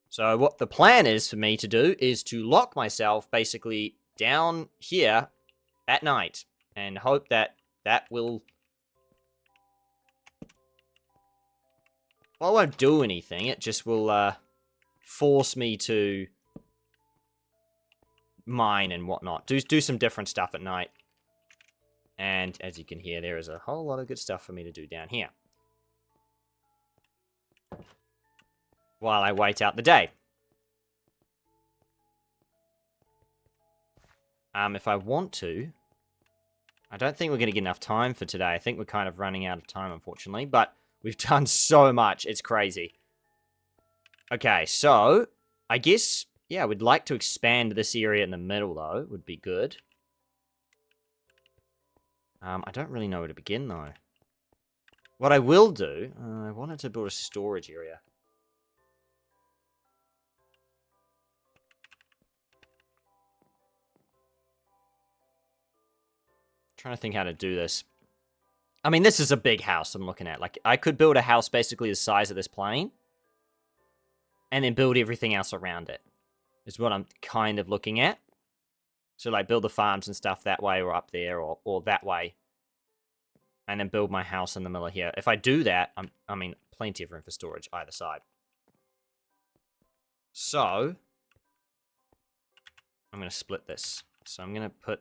So what the plan is for me to do is to lock myself basically down here at night and hope that that will... Well, it won't do anything. It just will force me to mine and whatnot. Do some different stuff at night. And as you can hear, there is a whole lot of good stuff for me to do down here. While I wait out the day. If I want to... I don't think we're going to get enough time for today. I think we're kind of running out of time, unfortunately. But we've done so much. It's crazy. Okay, so... I guess, yeah, we'd like to expand this area in the middle, though. Would be good. I don't really know where to begin, though. What I will do... I wanted to build a storage area. Trying to think how to do this. I mean, this is a big house I'm looking at. Like, I could build a house basically the size of this plane. And then build everything else around it. Is what I'm kind of looking at. So, like, build the farms and stuff that way or up there or that way. And then build my house in the middle of here. If I do that, I mean, plenty of room for storage either side. So, I'm going to split this. So, I'm going to put...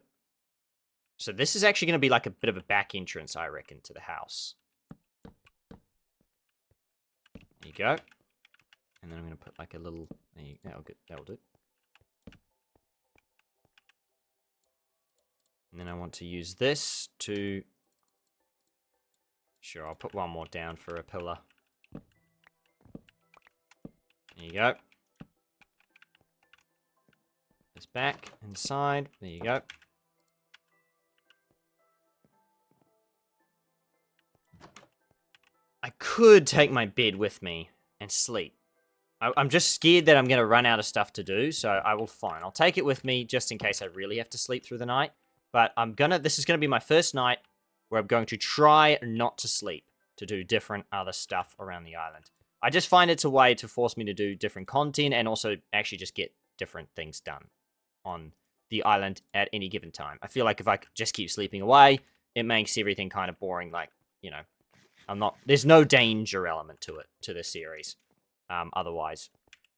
So this is actually going to be like a bit of a back entrance, I reckon, to the house. There you go. And then I'm going to put like a little... That'll do. And then I want to use this to... Sure, I'll put one more down for a pillar. There you go. This back, inside. There you go. I could take my bed with me and sleep. I'm just scared that I'm going to run out of stuff to do, so I will fine. I'll take it with me just in case I really have to sleep through the night. But this is going to be my first night where I'm going to try not to sleep to do different other stuff around the island. I just find it's a way to force me to do different content and also actually just get different things done on the island at any given time. I feel like if I just keep sleeping away, it makes everything kind of boring, like, you know... There's no danger element to it, to this series, otherwise,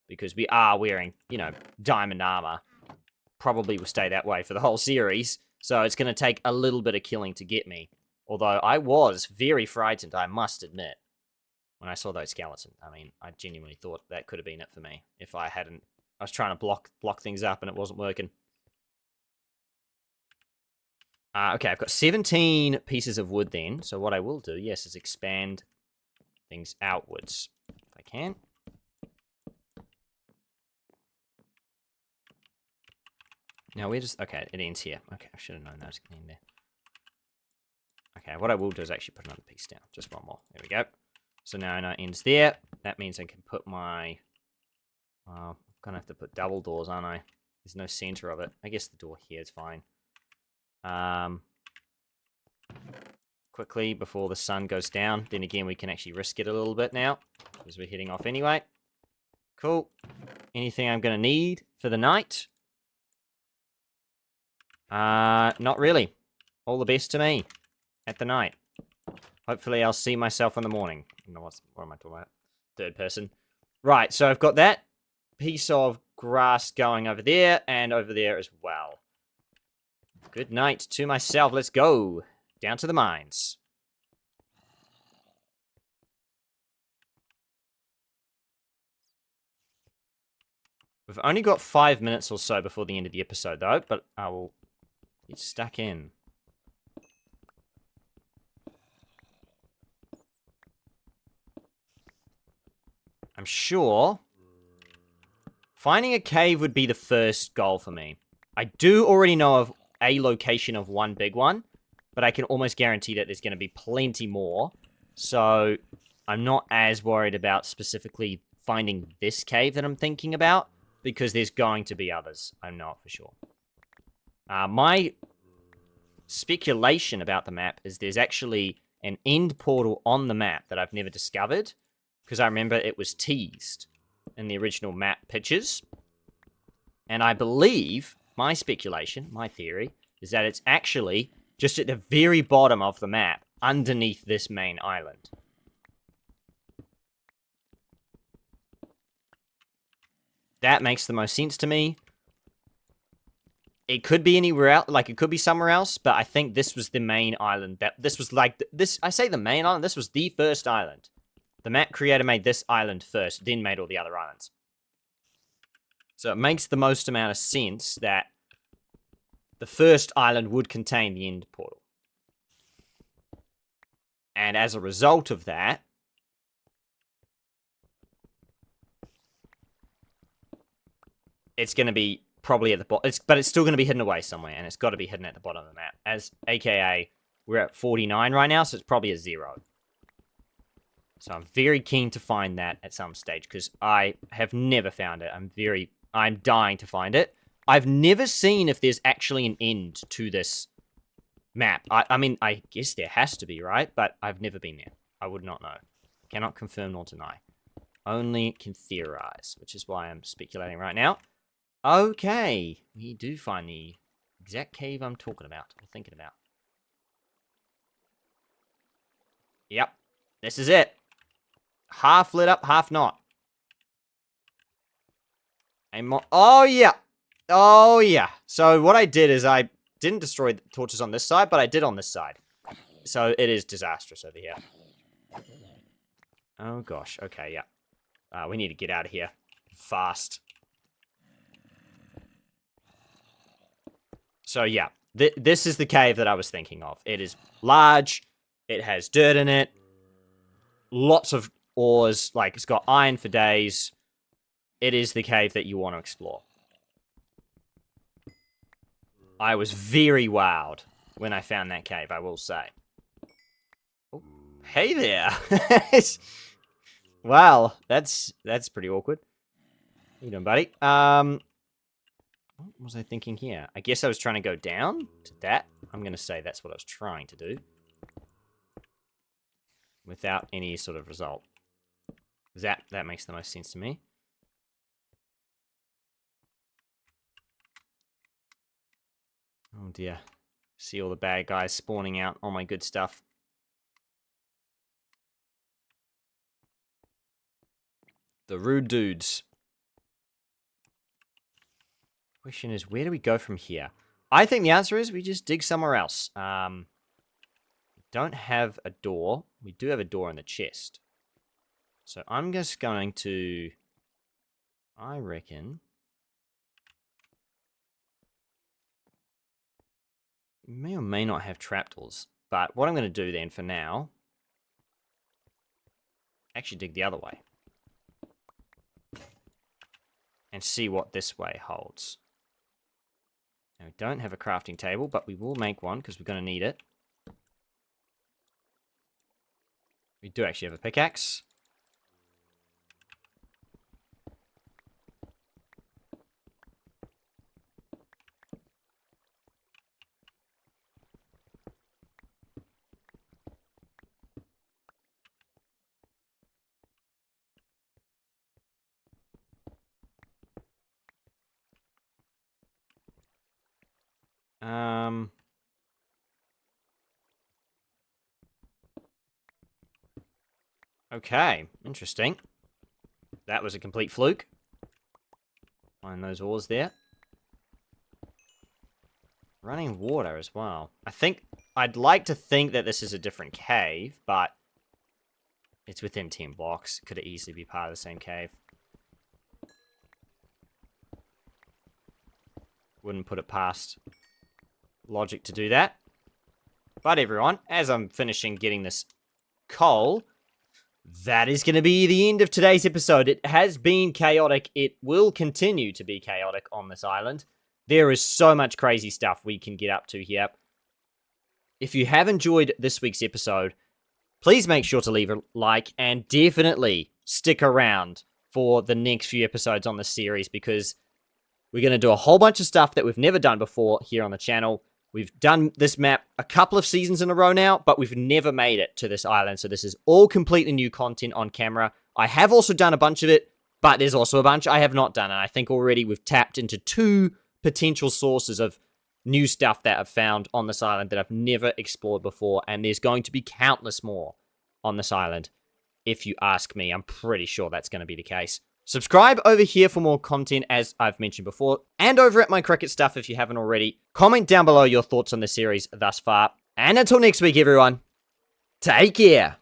because we are wearing, you know, diamond armor. Probably will stay that way for the whole series, so it's going to take a little bit of killing to get me. Although I was very frightened, I must admit, when I saw those skeletons. I mean, I genuinely thought that could have been it for me if I hadn't. I was trying to block things up and it wasn't working. Okay, I've got 17 pieces of wood then. So what I will do, yes, is expand things outwards. If I can. Now we're just... Okay, it ends here. Okay, I should have known that was going to end there. Okay, what I will do is actually put another piece down. Just one more. There we go. So now it ends there. That means I can put my... I'm going to have to put double doors, aren't I? There's no center of it. I guess the door here is fine. Quickly before the sun goes down. Then again, we can actually risk it a little bit now because we're heading off anyway. Cool. Anything I'm going to need for the night? Not really. All the best to me at the night. Hopefully I'll see myself in the morning. No, what am I talking about? Third person. Right, so I've got that piece of grass going over there and over there as well. Good night to myself. Let's go down to the mines. We've only got 5 minutes or so before the end of the episode, though, but I will get stuck in. I'm sure finding a cave would be the first goal for me. I do already know of a location of one big one, but I can almost guarantee that there's going to be plenty more. So I'm not as worried about specifically finding this cave that I'm thinking about, because there's going to be others. I know it for sure. My speculation about the map is there's actually an end portal on the map that I've never discovered, because I remember it was teased in the original map pictures. And I believe, my speculation, my theory, is that it's actually just at the very bottom of the map, underneath this main island. That makes the most sense to me. It could be anywhere else, like it could be somewhere else, but I think this was the main island. This was like, I say the main island, this was the first island. The map creator made this island first, then made all the other islands. So it makes the most amount of sense that the first island would contain the end portal. And as a result of that, it's going to be probably at the bottom, but it's still going to be hidden away somewhere, and it's got to be hidden at the bottom of the map. AKA, we're at 49 right now, so it's probably a 0. So I'm very keen to find that at some stage, because I have never found it. I'm dying to find it. I've never seen if there's actually an end to this map. I mean, I guess there has to be, right? But I've never been there. I would not know. Cannot confirm nor deny. Only can theorize, which is why I'm speculating right now. Okay, we do find the exact cave I'm talking about, or thinking about. Yep, this is it. Half lit up, half not. Oh, yeah. Oh, yeah. So what I did is I didn't destroy the torches on this side, but I did on this side. So it is disastrous over here. Oh, gosh. Okay, yeah. We need to get out of here. Fast. So, yeah. This is the cave that I was thinking of. It is large. It has dirt in it. Lots of ores. Like, it's got iron for days. It is the cave that you want to explore. I was very wowed when I found that cave, I will say. Oh, hey there. Wow, that's pretty awkward. How you doing, buddy? What was I thinking here? I guess I was trying to go down to that. I'm going to say that's what I was trying to do. Without any sort of result. That makes the most sense to me. Oh dear. See all the bad guys spawning out. All my good stuff. The rude dudes. Question is, where do we go from here? I think the answer is we just dig somewhere else. We don't have a door. We do have a door in the chest. So I'm just going to... I reckon... we may or may not have trapdoors. But what I'm going to do then for now... actually dig the other way. And see what this way holds. Now, we don't have a crafting table, but we will make one because we're going to need it. We do actually have a pickaxe. Okay, interesting. That was a complete fluke. Find those ores there. Running water as well. I'd like to think that this is a different cave, but it's within 10 blocks. Could it easily be part of the same cave? Wouldn't put it past logic to do that. But everyone, as I'm finishing getting this coal, that is going to be the end of today's episode. It has been chaotic. It will continue to be chaotic on this island. There is so much crazy stuff we can get up to here. If you have enjoyed this week's episode, please make sure to leave a like and definitely stick around for the next few episodes on this series, because we're going to do a whole bunch of stuff that we've never done before here on the channel. We've done this map a couple of seasons in a row now, but we've never made it to this island. So this is all completely new content on camera. I have also done a bunch of it, but there's also a bunch I have not done. And I think already we've tapped into 2 potential sources of new stuff that I've found on this island that I've never explored before. And there's going to be countless more on this island. If you ask me, I'm pretty sure that's going to be the case. Subscribe over here for more content, as I've mentioned before, and over at my cricket stuff if you haven't already. Comment down below your thoughts on the series thus far. And until next week, everyone, take care.